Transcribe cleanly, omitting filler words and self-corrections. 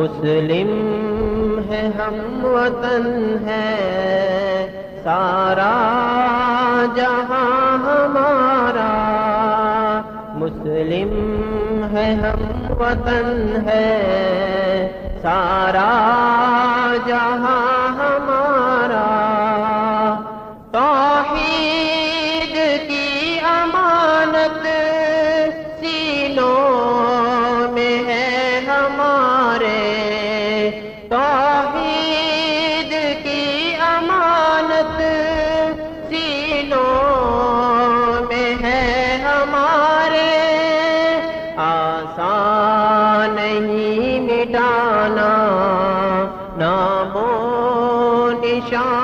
مسلم ہے ہم وطن ہے سارا جہاں ہمارا، مسلم ہے ہم وطن ہے سارا جہاں ہمارا، توحید کی امانت سینوں میں ہے ہمارے، توحید کی امانت سینوں میں ہے ہمارے، آسان نہیں مٹانا نام و نشان